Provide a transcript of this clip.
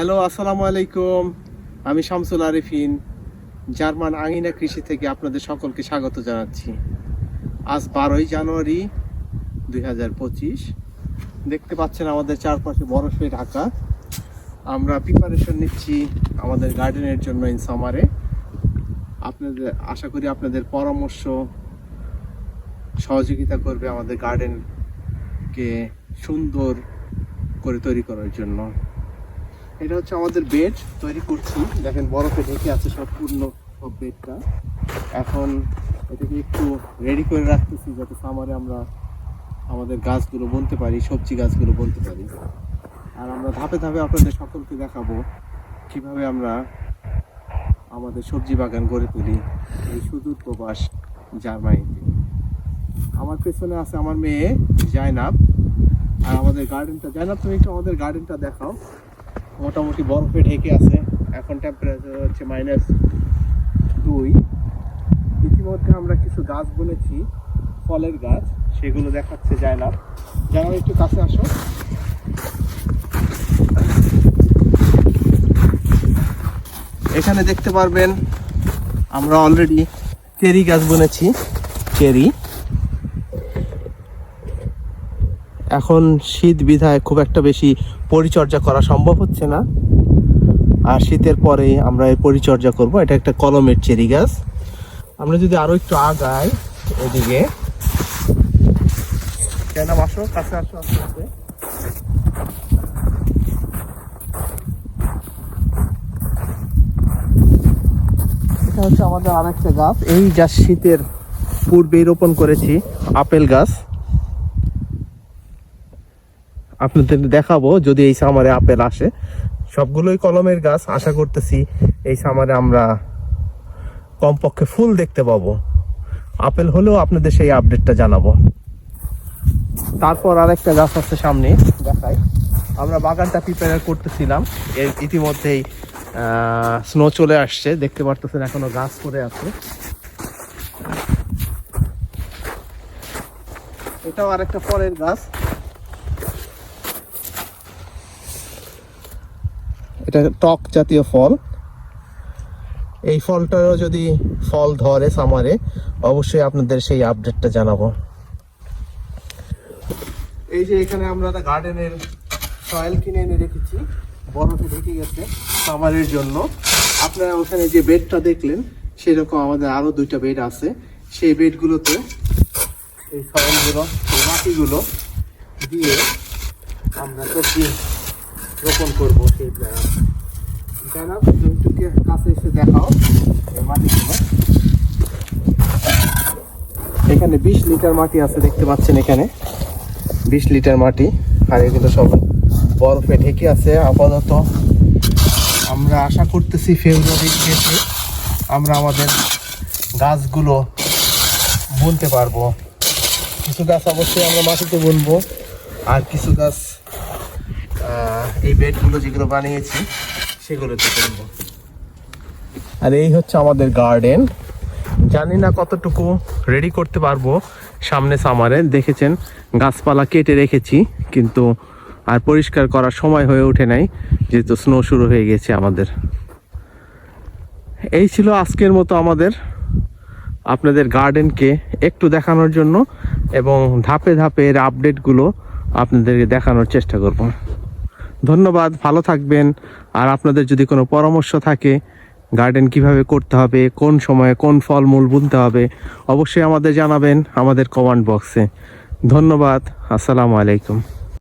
Hello, আসসালামু আলাইকুম। আমি শামসুল আরিফিন, জার্মান আঙিনা কৃষি থেকে আপনাদের সকলকে স্বাগত জানাচ্ছি। আজ 12ই জানুয়ারি 2025। দেখতে পাচ্ছেন আমাদের চারপাশে বরফে ঢাকা। আমরা প্রিপারেশন নিচ্ছি আমাদের গার্ডেনের জন্য ইন সামারে। আপনাদের আশা করি আপনাদের পরামর্শ সহযোগিতা করবে আমাদের গার্ডেনকে সুন্দর করে তৈরি করার জন্য। এটা হচ্ছে আমাদের বেড তৈরি করছি। দেখেন বরফে ঢেকে আছে সম্পূর্ণ সব বেডটা। এখন এটাকে একটু রেডি করে রাখতেছি যাতে সামারে আমরা আমাদের গাছগুলো বুনতে পারি, সবজি গাছগুলো বুনতে পারি। আর আমরা ধাপে ধাপে আপনাদের সকলকে দেখাবো কিভাবে আমরা আমাদের সবজি বাগান গড়ে তুলি এই সুদূর প্রবাস জার্মানিতে। আমার পেছনে আছে আমার মেয়ে জাইনাব। আর আমাদের গার্ডেনটা, জাইনাব তুমি একটু আমাদের গার্ডেনটা দেখাও। মোটামুটি বরফে ঢেকে আছে। এখন টেম্পারেচার হচ্ছে -2। ইতিমধ্যে আমরা কিছু গাছ বুনেছি, ফলের গাছ, সেগুলো দেখাচ্ছে জাইনাব। জাইনাব একটু কাছে আসো। এখানে দেখতে পারবেন আমরা অলরেডি চেরি গাছ বুনেছি। চেরি এখন শীত বিধায় খুব একটা বেশি পরিচর্যা করা সম্ভব হচ্ছে না, আর শীতের পরে আমরা এই পরিচর্যা করব। এটা একটা কলমের চেরি গাছ। আমরা যদি আরো একটু আগাই এদিকে, কেন আসো, কাছে আসো আস্তে আস্তে। এটা হচ্ছে আমাদের আরেকটা গাছ। এই যা শীতের পূর্বেই রোপণ করেছি আপেল গাছ। আপনাদের দেখাবো যদি এই সামারে আপেল আসে। সবগুলোই কলমের গাছ। আশা করতেছি এই সামারে আমরা কমপক্ষে ফুল দেখতে পাবো। আপেল হলেও আপনাদের সেই আপডেটটা জানাবো। তারপর আরেকটা গাছ আছে সামনে, দেখাই। আমরা বাগানটা প্রিপেয়ার করতেছিলাম, এর ইতিমধ্যেই স্নো চলে আসছে। দেখতে পারতেছেন এখনো গাছ পড়ে আছে। এটাও আরেকটা ফলের গাছ। এটা টক জাতীয় ফল। এই ফলটারও যদি ফল ধরে সামারে, অবশ্যই আপনাদের সেই আপডেটটা জানাবো। এই যে এখানে আমরা গার্ডেনের সয়েল কিনে এনে রেখেছি, বরফে ঢেকে গেছে সামারের জন্য। আপনারা ওখানে যে বেডটা দেখলেন সেরকম আমাদের আরো 2টা বেড আছে। সেই বেডগুলোতে এই সয়েলগুলো, এই মাটিগুলো দিয়ে আমরা সবজি রোপণ করবো। সেই কাছে এসে দেখাও এই মাটিগুলো। এখানে 20 লিটার মাটি আছে, দেখতে পাচ্ছেন এখানে 20 লিটার মাটি। আর এগুলো সব বরফে ঢেকে আছে আপাতত। আমরা আশা করতেছি ফেব্রুয়ারি শেষে আমরা আমাদের গাছগুলো বুনতে পারবো। কিছু গাছ অবশ্যই আমরা মাটিতে বুনবো, আর কিছু গাছ এই বেডগুলো যেগুলো বানিয়েছি সেগুলোতে করবো। আর এই হচ্ছে আমাদের গার্ডেন। জানি না কতটুকু রেডি করতে পারবো সামনে সামারে। দেখেছেন গাছপালা কেটে রেখেছি, কিন্তু আর পরিষ্কার করার সময় হয়ে ওঠে নাই, যেহেতু স্নো শুরু হয়ে গেছে আমাদের। এই ছিল আজকের মতো আমাদের আপনাদের গার্ডেনকে একটু দেখানোর জন্য, এবং ধাপে ধাপে এর আপডেটগুলো আপনাদেরকে দেখানোর চেষ্টা করব। ধন্যবাদ, ভালো থাকবেন। আর আপনাদের যদি কোনো পরামর্শ থাকে গার্ডেন কিভাবে করতে হবে, কোন সময়ে কোন ফলমূল বুনতে হবে, অবশ্যই আমাদের জানাবেন আমাদের কমেন্ট বক্সে। ধন্যবাদ, আসসালামু আলাইকুম।